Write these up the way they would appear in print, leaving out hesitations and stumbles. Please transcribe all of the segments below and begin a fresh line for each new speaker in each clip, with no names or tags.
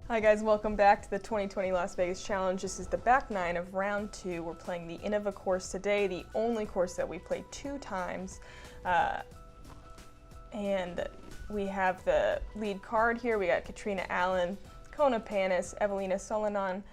Hi guys, welcome back to the 2020 Las Vegas Challenge. This is the back nine of round two. We're playing the Innova Course today, the only course that we played 2 times. And we have the lead card here. We got Catrina Allen, Kona Panis, Eveliina Salonen,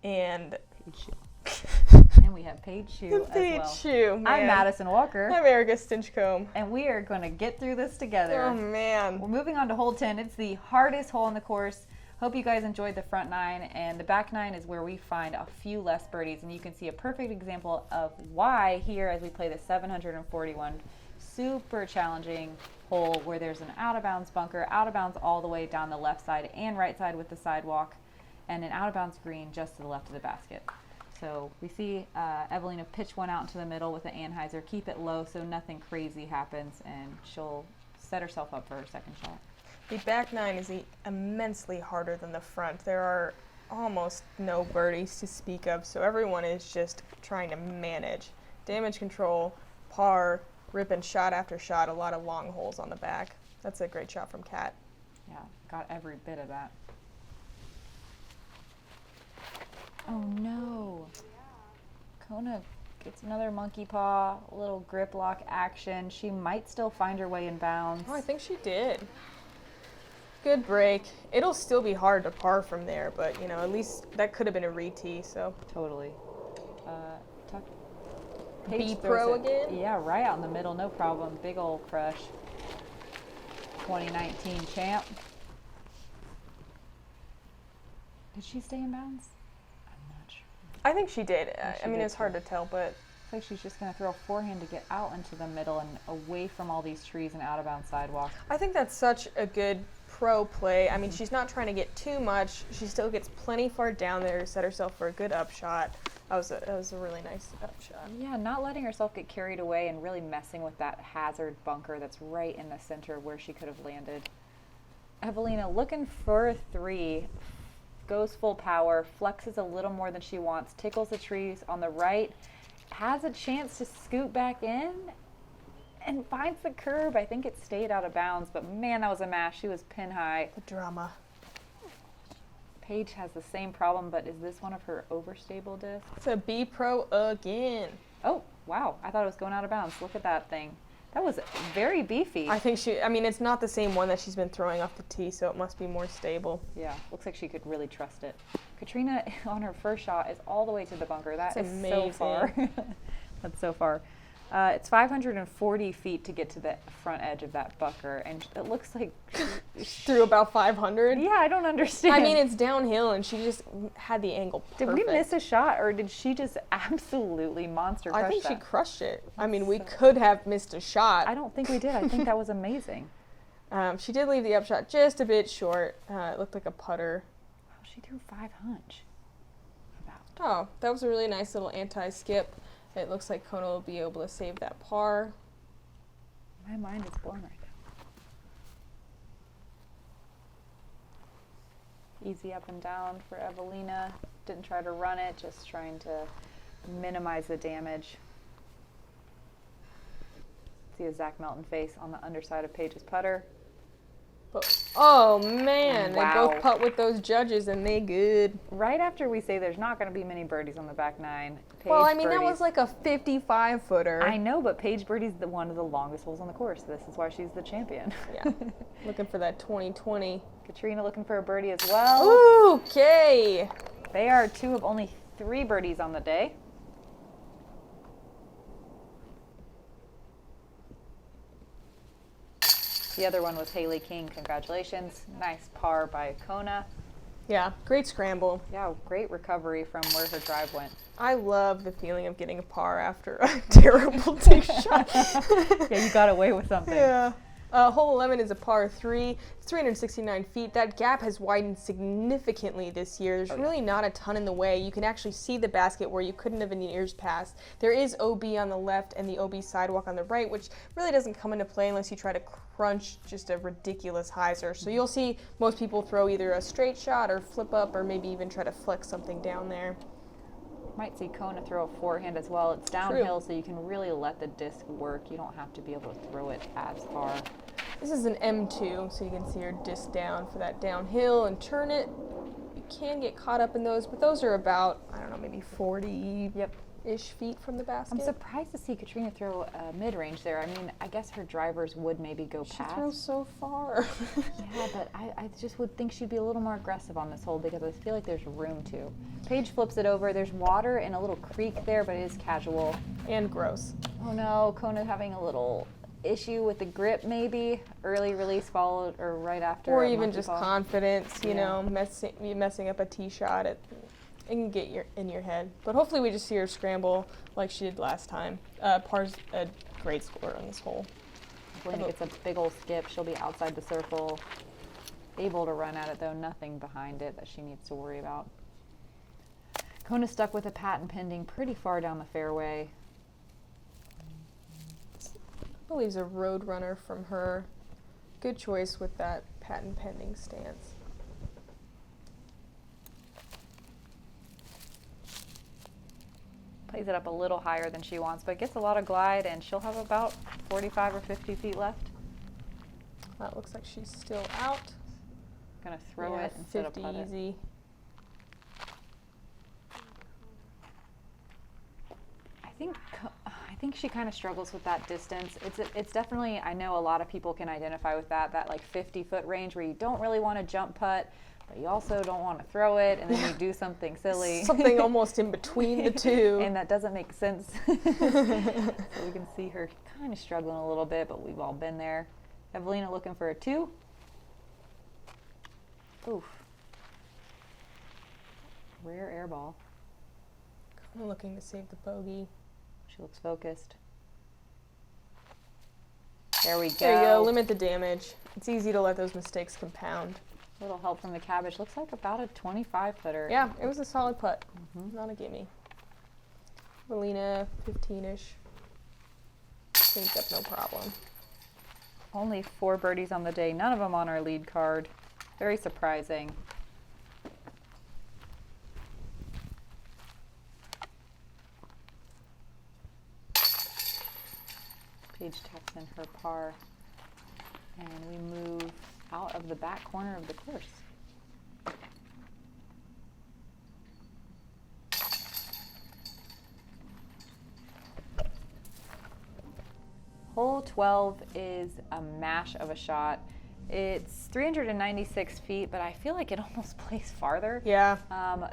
and
Paige Shue. And we have Paige Shue as
Paige
well.
Shue, man.
I'm Madison Walker.
I'm Erika Stinchcomb.
And we are going to get through this together.
Oh man.
We're moving on to hole 10. It's the hardest hole in the course. Hope you guys enjoyed the front 9, and the back 9 is where we find a few less birdies, and you can see a perfect example of why here as we play the 741 super challenging hole where there's an out of bounds bunker, out of bounds all the way down the left side and right side with the sidewalk, and an out of bounds green just to the left of the basket. So we see Eveliina pitch one out into the middle with the Anheuser, keep it low so nothing crazy happens, and she'll set herself up for her second shot.
The back 9 is immensely harder than the front. There are almost no birdies to speak of, so everyone is just trying to manage. Damage control, par, rip and shot after shot, a lot of long holes on the back. That's a great shot from Kat.
Yeah, got every bit of that. Oh no. Kona gets another monkey paw, a little grip lock action. She might still find her way in bounds.
Oh, I think she did. Good break. It'll still be hard to par from there, but you know, at least that could have been a re-tee, so.
Totally. Tuck.
B Pro again?
Yeah, right out in the middle, no problem. Big old crush. 2019 champ. Did she stay in bounds? I'm not sure.
I think she did. I mean,
did
it's hard to tell, but.
Looks like she's just going to throw a forehand to get out into the middle and away from all these trees and out of bounds sidewalk.
I think that's such a good pro play. I mean, she's not trying to get too much. She still gets plenty far down there to set herself for a good upshot. That was a really nice upshot.
Yeah, not letting herself get carried away and really messing with that hazard bunker that's right in the center where she could have landed. Eveliina looking for a 3, goes full power, flexes a little more than she wants, tickles the trees on the right, has a chance to scoot back in, and finds the curb. I think it stayed out of bounds, but man, that was a mash. She was pin high.
The drama.
Paige has the same problem, but is this one of her overstable discs?
It's a B Pro again.
Oh, wow. I thought it was going out of bounds. Look at that thing. That was very beefy.
I think I mean, it's not the same one that she's been throwing off the tee, so it must be more stable.
Yeah, looks like she could really trust it. Catrina, on her first shot, is all the way to the bunker. That
That's
is
amazing.
so far. That's so far. It's 540 feet to get to the front edge of that bunker, and it looks like
Through about 500.
Yeah, I don't understand.
I mean, it's downhill, and she just had the angle perfect.
Did we miss a shot, or did she just absolutely monster crush
I think
that?
she crushed it. I mean, we could have missed a shot.
I don't think we did. I think that was amazing.
She did leave the upshot just a bit short. It looked like a putter.
Oh, she threw 5 hunch.
Oh, that was a really nice little anti-skip. It looks like Kona will be able to save that par.
My mind is blown right now. Easy up and down for Eveliina. Didn't try to run it, just trying to minimize the damage. See a Zach Melton face on the underside of Paige's putter.
But, oh man,
Wow.
They both putt with those judges and they good.
Right after we say there's not going to be many birdies on the back 9.
Well, I mean, that
birdies.
was like a 55-footer.
I know, but Paige Birdie's one of the longest holes on the course. This is why she's the champion.
Yeah, looking for that 2020.
Catrina looking for a birdie as well.
Okay.
They are 2 of only 3 birdies on the day. The other one was Haley King. Congratulations. Nice par by Kona.
Yeah, great scramble.
Yeah, great recovery from where her drive went.
I love the feeling of getting a par after a terrible tee shot.
Yeah, you got away with something.
Yeah. Hole 11 is a par 3. It's 369 feet. That gap has widened significantly this year. There's really not a ton in the way. You can actually see the basket where you couldn't have in years past. There is OB on the left and the OB sidewalk on the right, which really doesn't come into play unless you try to crunch just a ridiculous hyzer. So you'll see most people throw either a straight shot or flip up or maybe even try to flex something down there.
Might see Kona throw a forehand as well. It's downhill, so you can really let the disc work. You don't have to be able to throw it as far.
This is an M2, so you can see her disc down for that downhill and turn it. You can get caught up in those, but those are about, I don't know, maybe 40-ish feet from the basket.
I'm surprised to see Catrina throw a mid-range there. I mean, I guess her drivers would maybe go
She
past.
throws so far.
Yeah, but I just would think she'd be a little more aggressive on this hole because I feel like there's room to. Paige flips it over. There's water and a little creek there, but it is casual.
And gross.
Oh no, Kona having a little issue with the grip maybe. Early release followed or right after.
Or
a
even
monkey
just
fall.
confidence, you
Yeah.
know, messing up a tee shot. It can get in your head. But hopefully we just see her scramble like she did last time. Par's a great score on this hole.
Eveliina gets a big old skip. She'll be outside the circle. Able to run at it though. Nothing behind it that she needs to worry about. Kona's stuck with a patent pending pretty far down the fairway.
I believe a road runner from her. Good choice with that patent pending stance.
Plays it up a little higher than she wants, but gets a lot of glide, and she'll have about 45 or 50 feet left.
That looks like she's still out.
Gonna throw
Yeah,
it instead of
50
putt it.
easy.
I think she kind of struggles with that distance. It's definitely, I know a lot of people can identify with that 50-foot range where you don't really want to jump putt, but you also don't want to throw it, and then you do something silly.
Something almost in between the two.
And that doesn't make sense. So we can see her kind of struggling a little bit, but we've all been there. Eveliina looking for a 2. Oof. Rare air ball.
I'm looking to save the bogey.
She looks focused. There we go.
There you go. Limit the damage. It's easy to let those mistakes compound.
Little help from the cabbage. Looks like about a 25-footer.
Yeah, it was a solid putt. Not a gimme. Eveliina, 15-ish. Cleans up no problem.
Only 4 birdies on the day. None of them on our lead card. Very surprising. Paige taps in her par, and we move out of the back corner of the course. Hole 12 is a mash of a shot. It's 396 feet, but I feel like it almost plays farther.
Yeah.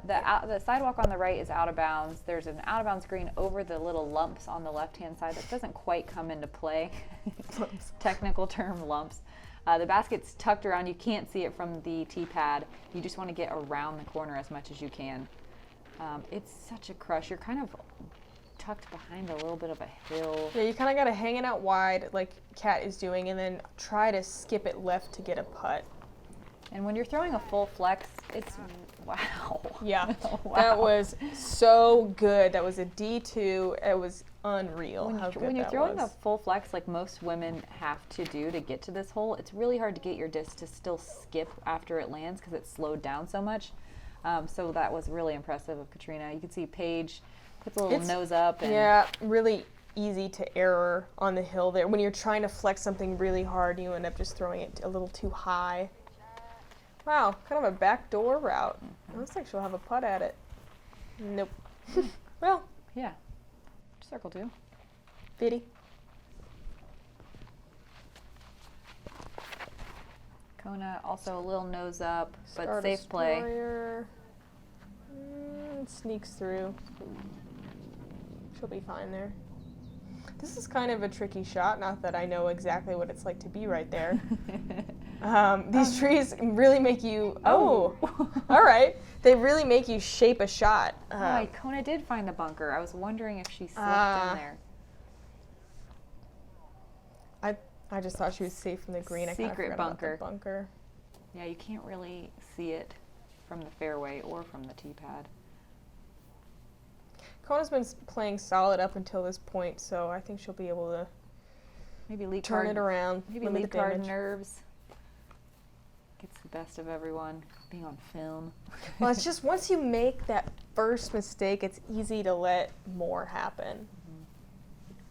The sidewalk on the right is out of bounds. There's an out of bounds green over the little lumps on the left-hand side that doesn't quite come into play. Technical term, lumps. The basket's tucked around. You can't see it from the tee pad. You just want to get around the corner as much as you can. It's such a crush. You're kind of tucked behind a little bit of a hill.
Yeah, you kind of got to hang it out wide like Kat is doing and then try to skip it left to get a putt.
And when you're throwing a full flex, it's wow.
Yeah,
Wow.
That was so good. That was a D2. It was unreal how good
When you're
that
throwing
was.
a full flex like most women have to do to get to this hole, it's really hard to get your disc to still skip after it lands because it's slowed down so much. So that was really impressive of Catrina. You can see Paige puts a little nose up. And
yeah, really easy to error on the hill there. When you're trying to flex something really hard, you end up just throwing it a little too high. Wow, kind of a backdoor route. Looks like she'll have a putt at it. Nope. Well,
yeah, circle 2.
Biddy.
Kona also a little nose up, but
Star
safe play.
Destroyer. Sneaks through. She'll be fine there. This is kind of a tricky shot, not that I know exactly what it's like to be right there. These trees really make you, all right. They really make you shape a shot.
Kona did find the bunker. I was wondering if she slipped in there.
I just thought she was safe from the green.
Secret
I kind of forgot
bunker.
about the bunker.
Yeah, you can't really see it from the fairway or from the tee pad.
Kona's been playing solid up until this point, so I think she'll be able to
Maybe lead
turn
card,
it around.
Maybe
limit
lead
the
card
damage.
nerves. Gets the best of everyone. Being on film.
Well, it's just once you make that first mistake, it's easy to let more happen.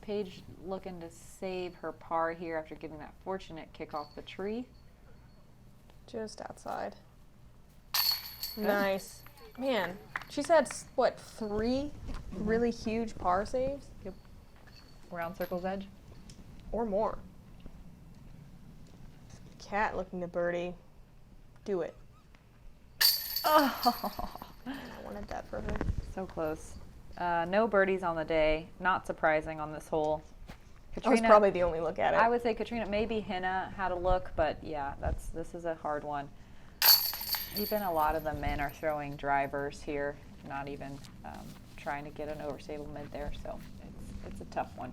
Paige looking to save her par here after getting that fortunate kick off the tree.
Just outside. Nice. Man, she's had, what, 3 really huge par saves?
Yep. Around circle's edge.
Or more. Cat looking to birdie. Do it.
Oh,
I wanted that for her.
so close. No birdies on the day. Not surprising on this hole.
That was probably the only look at it.
I would say Catrina, maybe Henna had a look, but yeah, this is a hard one. Even a lot of the men are throwing drivers here, not even trying to get an overstable mid there, so it's a tough one.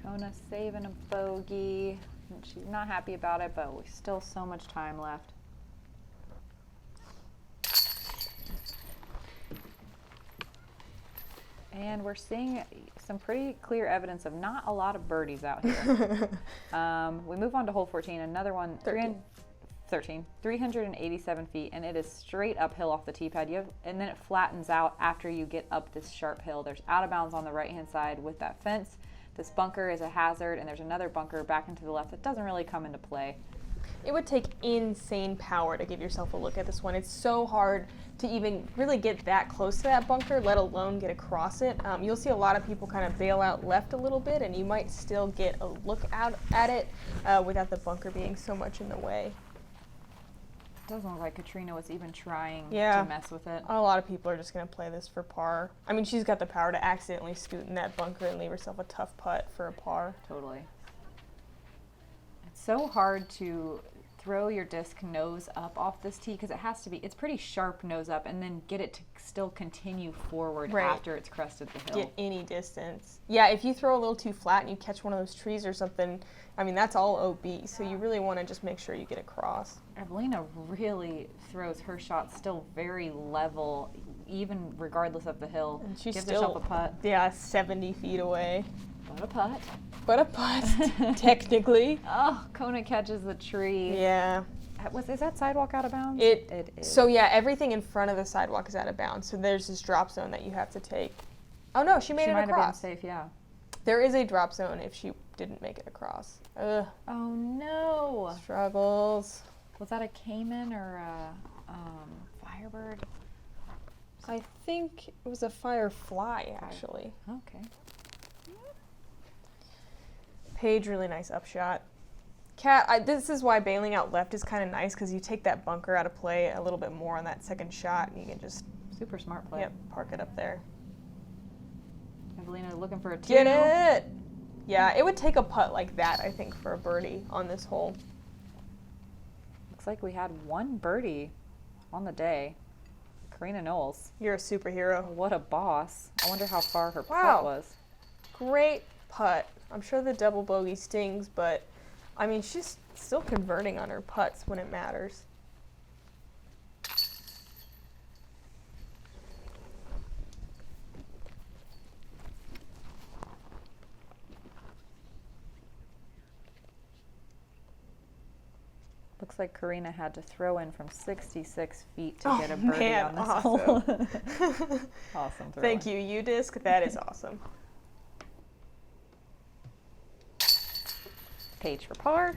Kona saving a bogey. She's not happy about it, but we still so much time left. And we're seeing some pretty clear evidence of not a lot of birdies out here. We move on to hole 14, another one, 387 feet, and it is straight uphill off the tee pad. And then it flattens out after you get up this sharp hill. There's out of bounds on the right-hand side with that fence. This bunker is a hazard, and there's another bunker back into the left that doesn't really come into play.
It would take insane power to give yourself a look at this one. It's so hard to even really get that close to that bunker, let alone get across it. You'll see a lot of people kind of bail out left a little bit, and you might still get a look out at it without the bunker being so much in the way.
It doesn't look like Catrina was even trying to mess with it.
A lot of people are just going to play this for par. I mean, she's got the power to accidentally scoot in that bunker and leave herself a tough putt for a par.
Totally. It's so hard to throw your disc nose up off this tee because it has to be, it's pretty sharp nose up, and then get it to still continue forward after it's crested the hill.
Get any distance. Yeah, if you throw a little too flat and you catch one of those trees or something, I mean, that's all OB, so you really want to just make sure you get across.
Eveliina really throws her shot still very level, even regardless of the hill.
And she's
gives
still,
herself a putt.
Yeah, 70 feet away.
But a putt.
But a putt, technically.
Oh, Kona catches the tree.
Yeah.
Is that sidewalk out of bounds?
It is. So yeah, everything in front of the sidewalk is out of bounds. So there's this drop zone that you have to take. Oh no, she made it across.
She might have been safe, yeah.
There is a drop zone if she didn't make it across. Ugh.
Oh no.
Struggles.
Was that a caiman or a firebird?
I think it was a firefly, actually.
Okay.
Paige, really nice upshot. Cat, this is why bailing out left is kind of nice, because you take that bunker out of play a little bit more on that second shot, and you can just...
Super smart play.
Yep, park it up there.
Eveliina looking for a 2.
Get it! Yeah, it would take a putt like that, I think, for a birdie on this hole.
Looks like we had 1 birdie on the day. Karina Knowles.
You're a superhero.
What a boss. I wonder how far her putt was.
Great putt. I'm sure the double bogey stings, but I mean, she's still converting on her putts when it matters.
Looks like Karina had to throw in from 66 feet to get a birdie on this
awesome.
hole. Awesome throw.
Thank you, U-Disc. That is awesome.
Paige for par.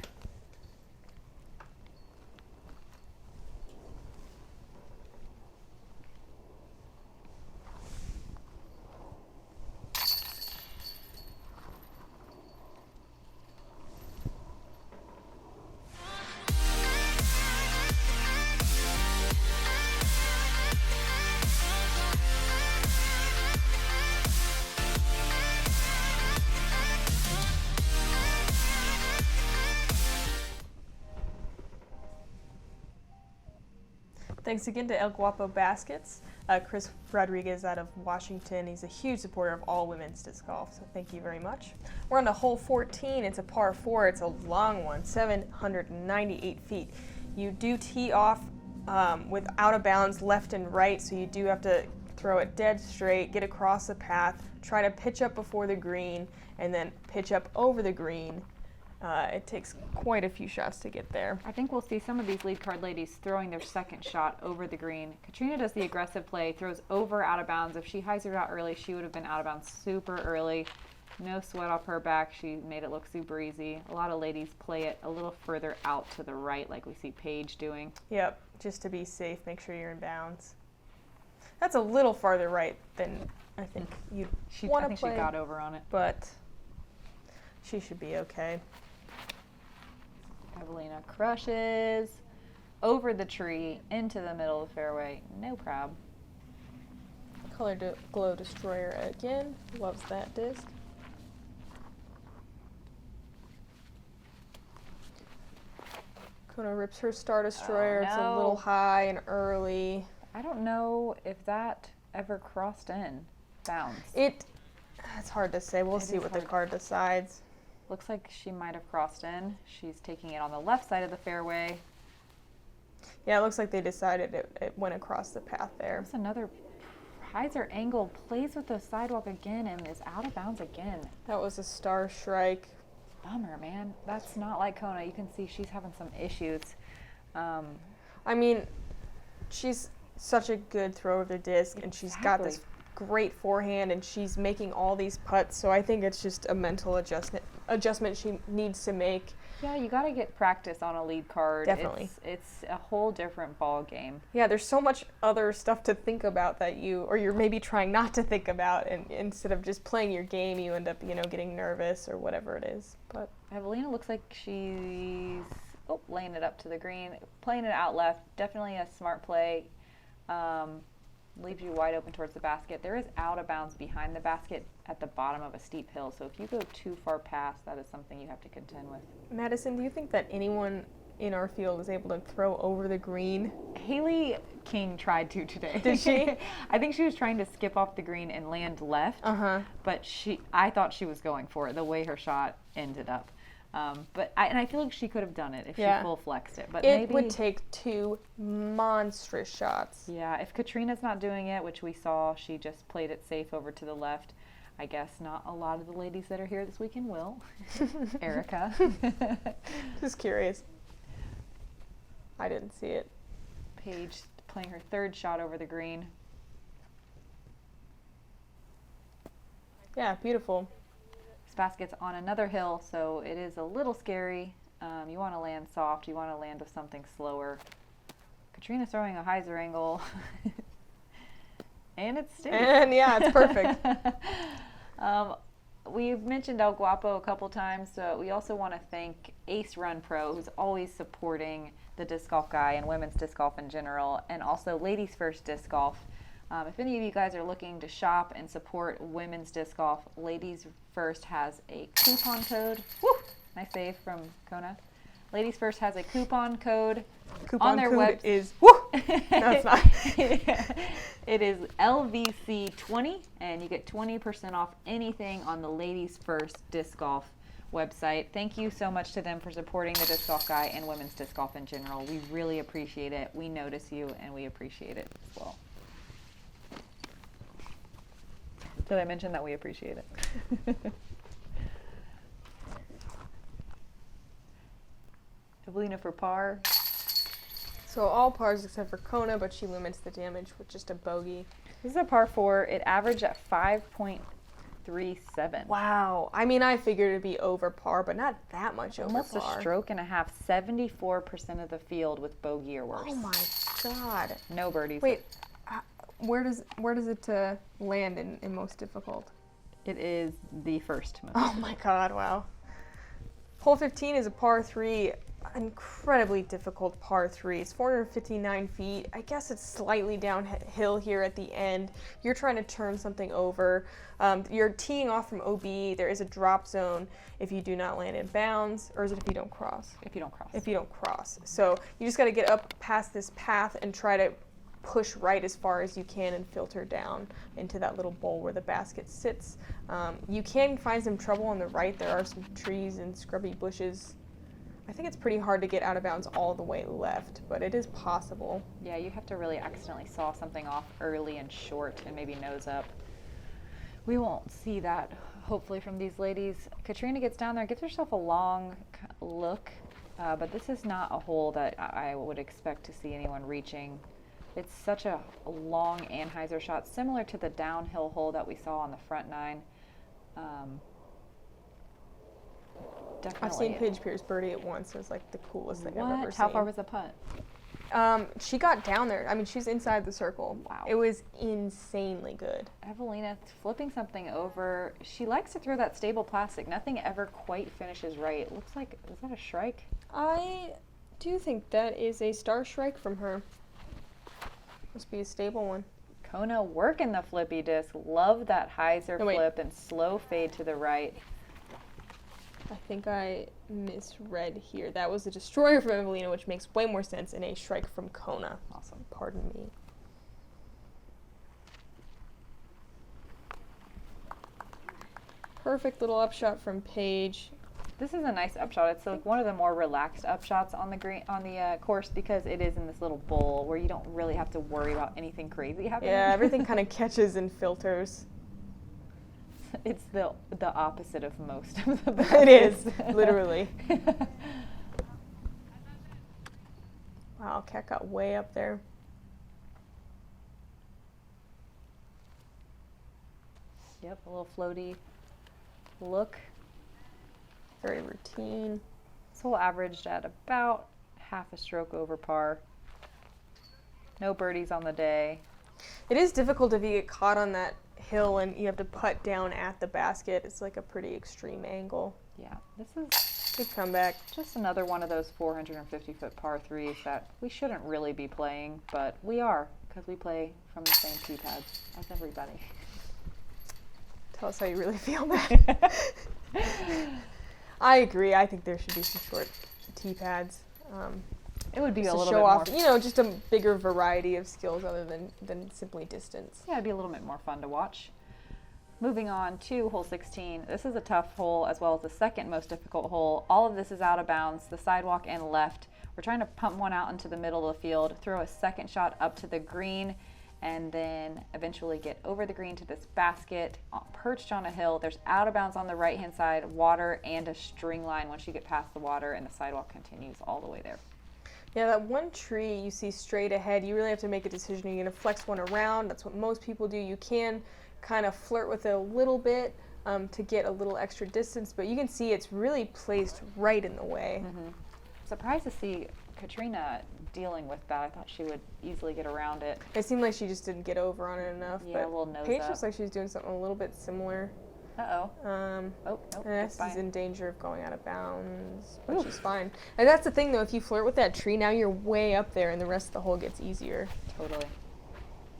Thanks again to El Guapo Baskets. Chris Rodriguez out of Washington. He's a huge supporter of all women's disc golf, so thank you very much. We're on to hole 14. It's a par 4. It's a long one, 798 feet. You do tee off with out of bounds left and right, so you do have to throw it dead straight, get across the path, try to pitch up before the green, and then pitch up over the green. it takes quite a few shots to get there.
I think we'll see some of these lead card ladies throwing their second shot over the green. Catrina does the aggressive play, throws over out of bounds. If she hyzered out early, she would have been out of bounds super early. No sweat off her back. She made it look super easy. A lot of ladies play it a little further out to the right, like we see Paige doing.
Yep, just to be safe, make sure you're in bounds. That's a little farther right than I think you'd want to play.
I think she got over on it.
But she should be okay.
Eveliina crushes over the tree into the middle of the fairway. No problem.
Color Glow Destroyer again. Loves that disc. Kona rips her Star Destroyer.
Oh, no.
It's a little high and early.
I don't know if that ever crossed in bounds.
It's hard to say. We'll see what the card decides.
Looks like she might have crossed in. She's taking it on the left side of the fairway.
Yeah, it looks like they decided it went across the path there.
There's another hyzer angle, plays with the sidewalk again and is out of bounds again.
That was a Star Strike.
Bummer, man. That's not like Kona. You can see she's having some issues.
I mean, she's such a good thrower of the disc, and she's got this great forehand, and she's making all these putts, so I think it's just a mental adjustment she needs to make.
Yeah, you got to get practice on a lead card.
Definitely.
It's a whole different ball game.
Yeah, there's so much other stuff to think about that you're maybe trying not to think about, and instead of just playing your game, you end up, getting nervous or whatever it is. But
Eveliina looks like she's laying it up to the green, playing it out left. Definitely a smart play. Leaves you wide open towards the basket. There is out of bounds behind the basket at the bottom of a steep hill, so if you go too far past, that is something you have to contend with.
Madison, do you think that anyone in our field is able to throw over the green?
Haley King tried to today.
Did she?
I think she was trying to skip off the green and land left, but I thought she was going for it, the way her shot ended up. I feel like she could have done it if she full flexed it. But
it would take two monstrous shots.
Yeah, if Catrina's not doing it, which we saw, she just played it safe over to the left. I guess not a lot of the ladies that are here this weekend will. Erika.
Just curious. I didn't see it.
Paige playing her third shot over the green.
Yeah, beautiful.
This basket's on another hill, so it is a little scary. You want to land soft. You want to land with something slower. Catrina's throwing a hyzer angle. And it's stinks.
And yeah, it's perfect.
We've mentioned El Guapo a couple times, so we also want to thank Ace Run Pro, who's always supporting the disc golf guy and women's disc golf in general, and also Ladies First Disc Golf. If any of you guys are looking to shop and support women's disc golf, Ladies First has a coupon code. Woo! Nice save from Kona. Ladies First has a coupon code on their website.
Is woo! No, it's not.
It is LVC20, and you get 20% off anything on the Ladies First Disc Golf website. Thank you so much to them for supporting the disc golf guy and women's disc golf in general. We really appreciate it. We notice you, and we appreciate it as well. Did I mention that we appreciate it? Eveliina for par.
So all pars except for Kona, but she limits the damage with just a bogey.
This is a par 4. It averaged at 5.37.
Wow. I mean, I figured it'd be over par, but not that much over
Almost
par.
a stroke and a half. 74% of the field with bogey or worse.
Oh my God.
No birdies.
Wait, where does it land in most difficult?
It is the first most.
Oh my God, wow. Hole 15 is a par 3. Incredibly difficult par 3. It's 459 feet. I guess it's slightly downhill here at the end. You're trying to turn something over. You're teeing off from OB. There is a drop zone if you do not land in bounds, or is it if you don't cross?
If you don't cross.
If you don't cross. So you just got to get up past this path and try to push right as far as you can and filter down into that little bowl where the basket sits. You can find some trouble on the right. There are some trees and scrubby bushes. I think it's pretty hard to get out of bounds all the way left, but it is possible.
Yeah, you have to really accidentally saw something off early and short and maybe nose up. We won't see that hopefully from these ladies. Catrina gets down there, gives herself a long look, but this is not a hole that I would expect to see anyone reaching. It's such a long anhyzer shot, similar to the downhill hole that we saw on the front nine. Definitely.
I've seen Paige Pierce birdie it once. It was like the coolest thing I've ever seen.
How far was the putt?
She got down there. I mean, she's inside the circle.
Wow.
It was insanely good.
Eveliina flipping something over. She likes to throw that stable plastic. Nothing ever quite finishes right. It looks like, is that a shrike?
I do think that is a star shrike from her. Must be a stable one.
Kona working the flippy disc. Love that hyzer flip and slow fade to the right.
I think I misread here. That was a destroyer from Eveliina, which makes way more sense, and a shrike from Kona.
Awesome.
Pardon me. Perfect little upshot from Paige.
This is a nice upshot. It's like one of the more relaxed upshots on the course because it is in this little bowl where you don't really have to worry about anything crazy happening.
Yeah, everything kind of catches and filters.
It's the opposite of most of the baskets.
It is, literally. Wow, cat got way up there.
Yep, a little floaty look.
Very routine.
This hole averaged at about half a stroke over par. No birdies on the day.
It is difficult if you get caught on that hill and you have to putt down at the basket. It's like a pretty extreme angle.
Yeah, this is
good comeback.
Just another one of those 450-foot par threes that we shouldn't really be playing, but we are because we play from the same tee pads as everybody.
Tell us how you really feel, Matt. I agree. I think there should be some short tee pads.
It would be a
to
little
show
bit
off,
more.
you know, just a bigger variety of skills other than simply distance.
Yeah, it'd be a little bit more fun to watch. Moving on to hole 16. This is a tough hole as well as the second most difficult hole. All of this is out of bounds, the sidewalk and left. We're trying to pump one out into the middle of the field, throw a second shot up to the green, and then eventually get over the green to this basket, perched on a hill. There's out of bounds on the right-hand side, water, and a string line once you get past the water, and the sidewalk continues all the way there.
Yeah, that one tree you see straight ahead, you really have to make a decision. Are you going to flex one around? That's what most people do. You can kind of flirt with it a little bit to get a little extra distance, but you can see it's really placed right in the way.
Mm-hmm. Surprised to see Catrina dealing with that. I thought she would easily get around it.
It seemed like she just didn't get over on it enough.
Yeah,
but
a little nose
Paige
up.
looks like she's doing something a little bit similar.
Uh-oh.
Oh,
nope.
Ness is in danger of going out of bounds, but she's fine. And that's the thing, though. If you flirt with that tree, now you're way up there, and the rest of the hole gets easier.
Totally.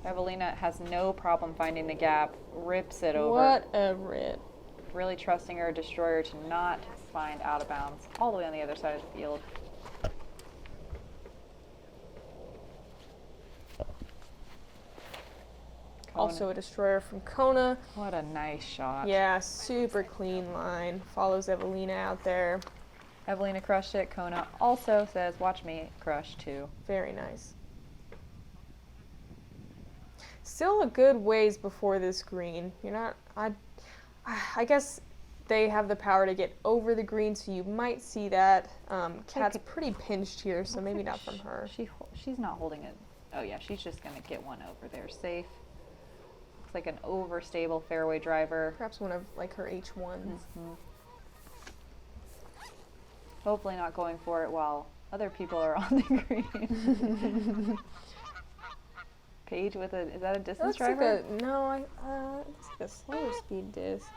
Eveliina has no problem finding the gap, rips it over.
What a rip.
Really trusting her destroyer to not find out of bounds all the way on the other side of the field.
Also a destroyer from Kona.
What a nice shot.
Yeah, super clean line. Follows Eveliina out there.
Eveliina crushed it. Kona also says, watch me crush too.
Very nice. Still a good ways before this green. You're not, I guess they have the power to get over the green, so you might see that. Kat's pretty pinched here, so maybe not from her.
She's not holding it. Oh yeah, she's just going to get one over there safe. Looks like an overstable fairway driver.
Perhaps one of like her H1s.
Mm-hmm. Hopefully not going for it while other people are on the green. Paige with is that a distance driver?
Like it's like a slower speed disc.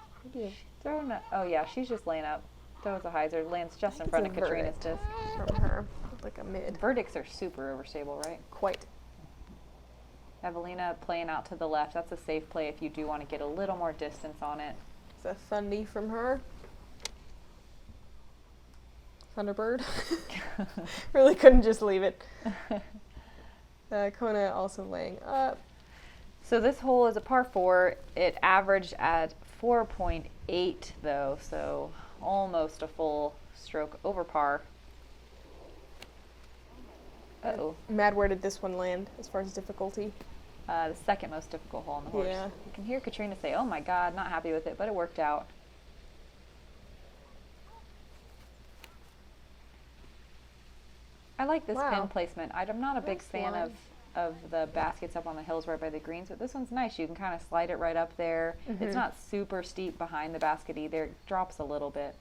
Oh yeah, she's just laying up. Throws a hyzer, lands just in front of Catrina's disc.
From her, like a mid.
Verdicts are super overstable, right?
Quite.
Eveliina playing out to the left. That's a safe play if you do want to get a little more distance on it.
It's a Thundy from her. Thunderbird. Really couldn't just leave it. Kona also laying up.
So this hole is a par 4. It averaged at 4.8 though, so almost a full stroke over par. Uh-oh.
Mad, where did this one land as far as difficulty?
The second most difficult hole on the course.
Yeah.
You can hear Catrina say, oh my God, not happy with it, but it worked out. I like this
Wow.
pin placement. I'm not a big
Nice
fan
line.
of the baskets up on the hills right by the greens, but this one's nice. You can kind of slide it right up there. It's not super steep behind the basket either. It drops a little bit.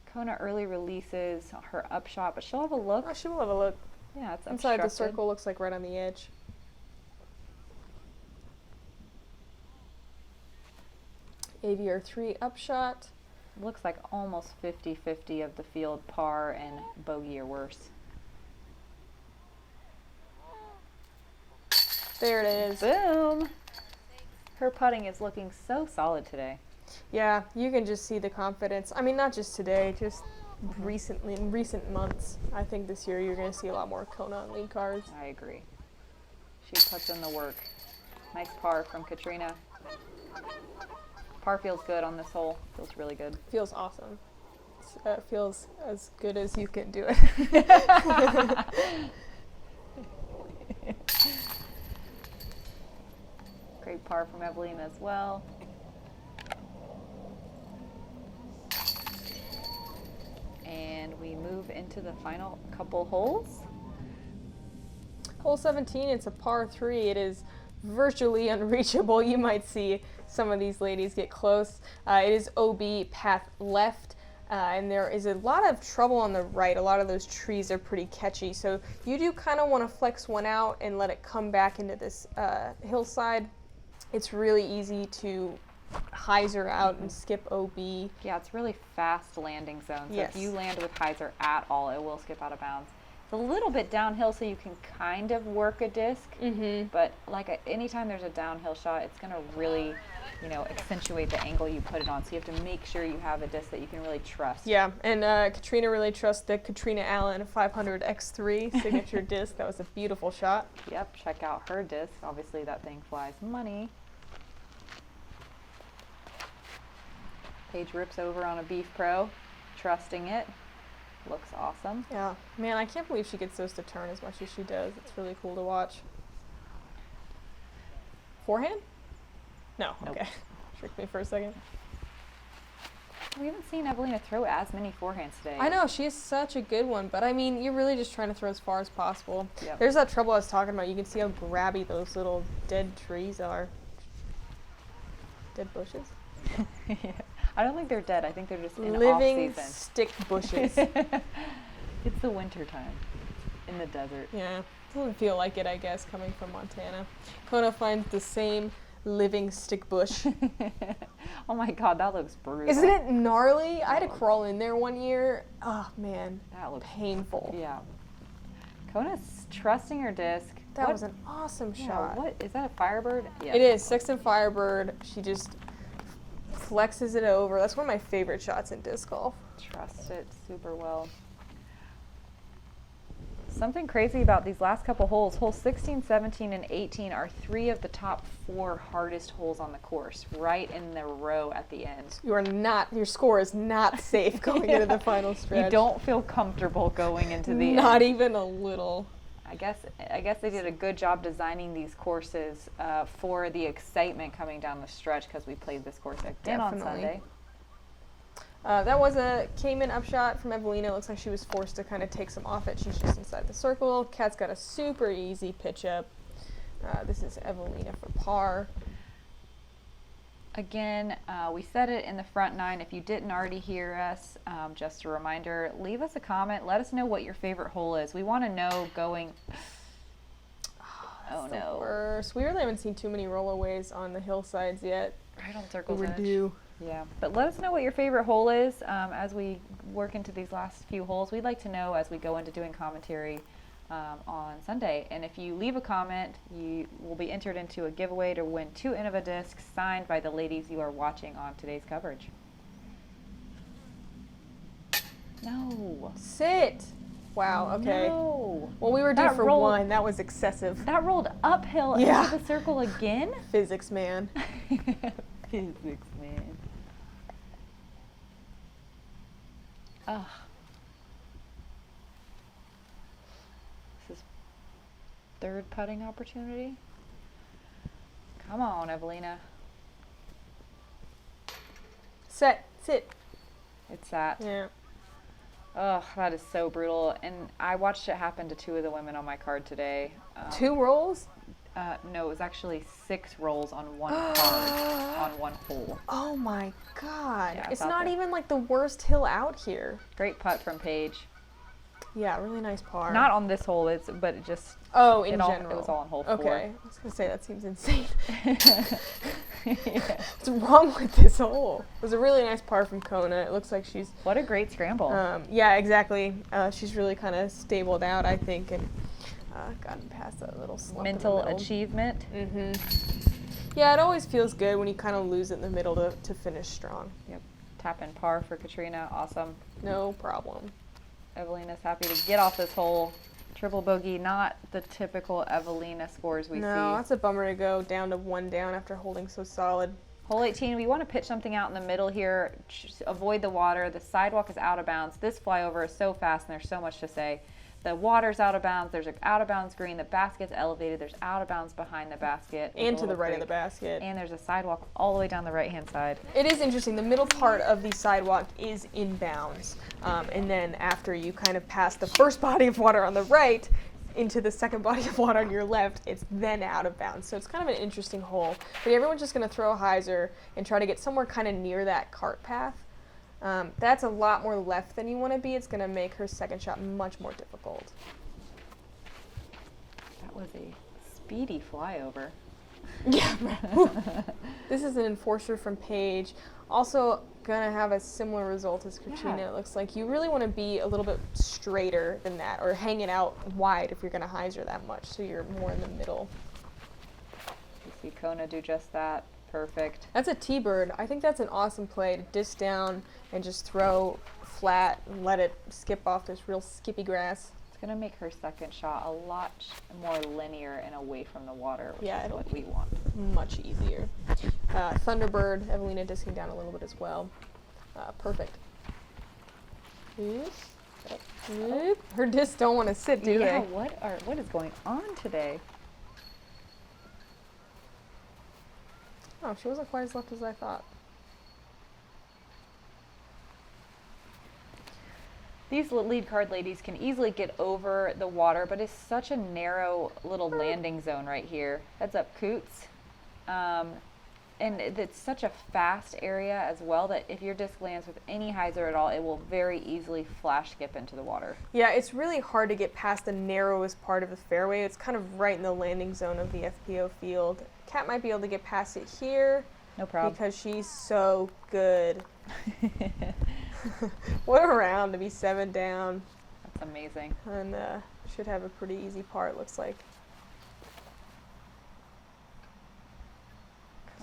Kona early releases her upshot, but she'll have a look.
Oh, she will have a look.
Yeah, it's
Inside the
obstructed.
circle looks like right on the edge. AVR3 upshot.
Looks like almost 50-50 of the field par and bogey or worse.
There it is.
Boom! Her putting is looking so solid today.
Yeah, you can just see the confidence. I mean, not just today, just recently, in recent months. I think this year you're going to see a lot more Kona on lead cards.
I agree. She puts in the work. Nice par from Catrina. Par feels good on this hole. Feels really good.
Feels awesome. Feels as good as you can do it.
Great par from Eveliina as well. And we move into the final couple holes.
Hole 17, it's a par 3. It is virtually unreachable. You might see some of these ladies get close. It is OB path left, and there is a lot of trouble on the right. A lot of those trees are pretty catchy, so you do kind of want to flex one out and let it come back into this hillside. It's really easy to hyzer out and skip OB.
Yeah, it's really fast landing zone. So
Yes.
if you land with hyzer at all, it will skip out of bounds. It's a little bit downhill, so you can kind of work a disc. But like anytime there's a downhill shot, it's going to really, accentuate the angle you put it on. So you have to make sure you have a disc that you can really trust.
Yeah, and Catrina really trusts the Catrina Allen 500 X3 signature disc. That was a beautiful shot.
Yep, check out her disc. Obviously, that thing flies money. Paige rips over on a Beef Pro, trusting it. Looks awesome.
Yeah, man, I can't believe she gets those to turn as much as she does. It's really cool to watch. Forehand? No,
Nope.
okay. Tricked me for a second.
We haven't seen Eveliina throw as many forehands today.
I know, she is such a good one, but I mean, you're really just trying to throw as far as possible.
Yep.
There's that trouble I was talking about. You can see how grabby those little dead trees are. Dead bushes?
Yeah. I don't think they're dead. I think they're just in
Living
off-season.
stick bushes.
It's the winter time in the desert.
Yeah, doesn't feel like it, I guess, coming from Montana. Kona finds the same living stick bush.
Oh my God, that looks brutal.
Isn't it gnarly? I had to crawl in there one year. Oh man,
That looks
painful.
Yeah. Kona's trusting her disc.
That was an awesome
Yeah,
shot.
what is that? A Firebird? Yeah.
It is Sexton Firebird. She just flexes it over. That's one of my favorite shots in disc golf.
Trust it super well. Something crazy about these last couple holes. Holes 16, 17, and 18 are 3 of the top 4 hardest holes on the course, right in the row at the end.
Your score is not safe going into the final stretch.
You don't feel comfortable going into the
Not
end.
even a little.
I guess they did a good job designing these courses for the excitement coming down the stretch, because we played this course again on
Definitely.
Sunday.
That was a Cayman upshot from Eveliina. It looks like she was forced to kind of take some off it. She's just inside the circle. Kat's got a super easy pitch up. This is Eveliina for par.
Again, we said it in the front 9. If you didn't already hear us, just a reminder, leave us a comment. Let us know what your favorite hole is. We want to know going... Oh,
The
no.
worst. We really haven't seen too many rollaways on the hillsides yet.
Right on Circle's
We're
Edge.
due.
Yeah, but let us know what your favorite hole is as we work into these last few holes. We'd like to know as we go into doing commentary on Sunday. And if you leave a comment, you will be entered into a giveaway to win 2 Innova discs signed by the ladies you are watching on today's coverage. No.
Sit. Wow, okay.
No.
Well, we were due
That
for
rolled-
one. That was excessive.
That rolled uphill
Yeah.
into the circle again?
Physics, man.
Physics, man. Ugh. This is third putting opportunity. Come on, Eveliina.
Set. Sit.
It's that.
Yeah.
Oh, that is so brutal. And I watched it happen to 2 of the women on my card today.
2 rolls?
No, it was actually 6 rolls on one card on one hole.
Oh my god.
Yeah,
it's
out
not
there.
even like the worst hill out here.
Great putt from Paige.
Yeah, really nice par.
Not on this hole, but it just
Oh, in
it
general.
was all on hole 4.
Okay. I was going to say, that seems insane.
Yeah.
What's wrong with this hole? It was a really nice par from Kona. It looks like she's...
What a great scramble.
Yeah, exactly. She's really kind of stabled out, I think, and gotten past that little slump
Mental
in the middle.
achievement.
Yeah, it always feels good when you kind of lose it in the middle to finish strong.
Yep. Tap in par for Catrina. Awesome.
No problem.
Evelina's happy to get off this hole. Triple bogey, not the typical Eveliina scores we see.
No, that's a bummer to go down to 1 down after holding so solid.
Hole 18, we want to pitch something out in the middle here. Avoid the water. The sidewalk is out of bounds. This flyover is so fast and there's so much to say. The water's out of bounds. There's an out of bounds green. The basket's elevated. There's out of bounds behind the basket.
And to the right of the basket.
And there's a sidewalk all the way down the right-hand side.
It is interesting. The middle part of the sidewalk is in bounds. And then after you kind of pass the first body of water on the right into the second body of water on your left, it's then out of bounds. So it's kind of an interesting hole. But everyone's just going to throw a hyzer and try to get somewhere kind of near that cart path. That's a lot more left than you want to be. It's going to make her second shot much more difficult.
That was a speedy flyover.
Yeah. This is an enforcer from Paige. Also going to have a similar result as Catrina.
Yeah.
It looks like you really want to be a little bit straighter than that, or hang it out wide if you're going to hyzer that much, so you're more in the middle.
You see Kona do just that. Perfect.
That's a T-bird. I think that's an awesome play to disc down and just throw flat and let it skip off this real skippy grass.
It's going to make her second shot a lot more linear and away from the water, which
Yeah,
is what we want.
Much easier. Thunderbird, Eveliina discing down a little bit as well. Perfect. Oop. Oop. Her discs don't want to sit, do
Yeah,
they?
what is going on today?
Oh, she wasn't quite as left as I thought.
These lead card ladies can easily get over the water, but it's such a narrow little landing zone right here. Heads up, Coots. And it's such a fast area as well that if your disc lands with any hyzer at all, it will very easily flash skip into the water.
Yeah, it's really hard to get past the narrowest part of the fairway. It's kind of right in the landing zone of the FPO field. Kat might be able to get past it here.
No problem.
Because she's so good. What a round to be 7 down.
That's amazing.
And should have a pretty easy par, it looks like.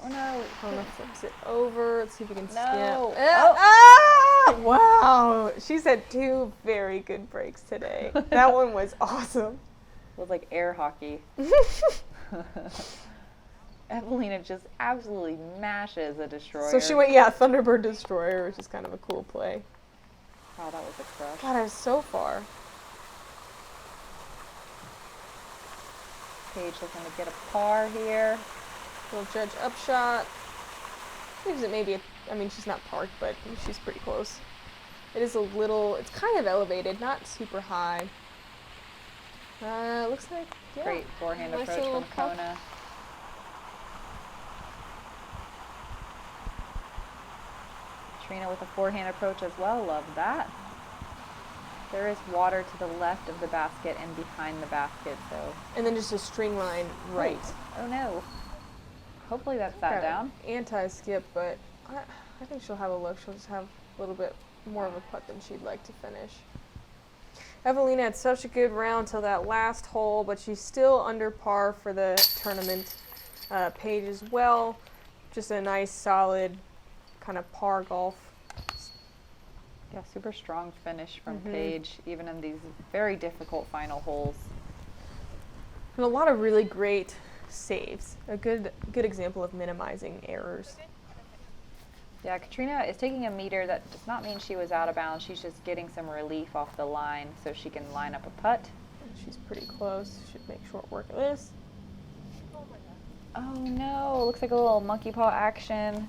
Oh no.
Kona flips it over. Let's see if we can
No.
skip. Wow. She's had 2 very good breaks today. That one was awesome.
It was like air hockey. Evelina just absolutely mashes a destroyer.
So she went, yeah, Thunderbird Destroyer, which is kind of a cool play.
Wow, that was a crush.
God, I was so far.
Paige looking to get a par here.
Little judge upshot. Gives it maybe, I mean, she's not parked, but she's pretty close. It is a little, it's kind of elevated, not super high. Looks like, yeah.
Great forehand
Nice
approach
little
from
cup.
Kona. Catrina with a forehand approach as well. Love that. There is water to the left of the basket and behind the basket, so.
And then just a string line right.
Oh no. Hopefully that's sat down.
Anti-skip, but I think she'll have a look. She'll just have a little bit more of a putt than she'd like to finish. Evelina had such a good round till that last hole, but she's still under par for the tournament. Paige as well. Just a nice, solid kind of par golf.
Yeah, super strong finish from Paige, even in these very difficult final holes.
And a lot of really great saves. A good example of minimizing errors.
Yeah, Catrina is taking a meter. That does not mean she was out of bounds. She's just getting some relief off the line so she can line up a putt.
She's pretty close. Should make short work of this.
Oh no, looks like a little monkey paw action.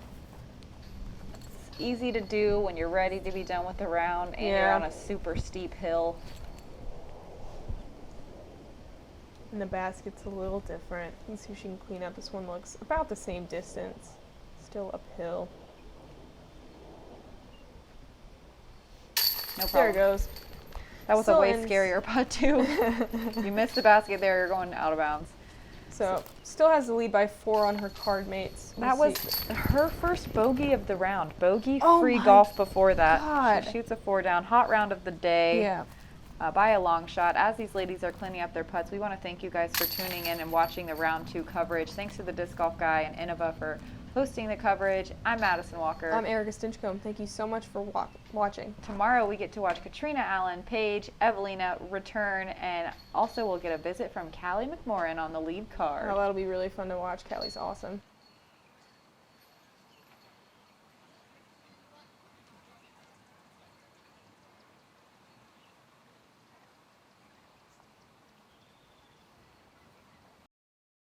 easy to do when you're ready to be done with the round and you're on a super steep hill.
And the basket's a little different. Let's see if she can clean up. This one looks about the same distance. Still uphill.
No problem.
There it goes.
That was
Still
a way
ends.
scarier putt too. You missed the basket there, you're going out of bounds.
So still has the lead by 4 on her card mates.
That was her first bogey of the round. Bogey
Oh
free
my
golf before that.
God.
She shoots a 4 down. Hot round of the day.
Yeah.
By a long shot. As these ladies are cleaning up their putts, we want to thank you guys for tuning in and watching the round 2 coverage. Thanks to the Disc Golf Guy and Innova for hosting the coverage. I'm Madison Walker.
I'm Erika Stinchcomb. Thank you so much for watching.
Tomorrow we get to watch Catrina, Allen, Paige, Eveliina return, and also we'll get a visit from Callie McMorran on the lead card.
Oh, that'll be really fun to watch. Callie's awesome.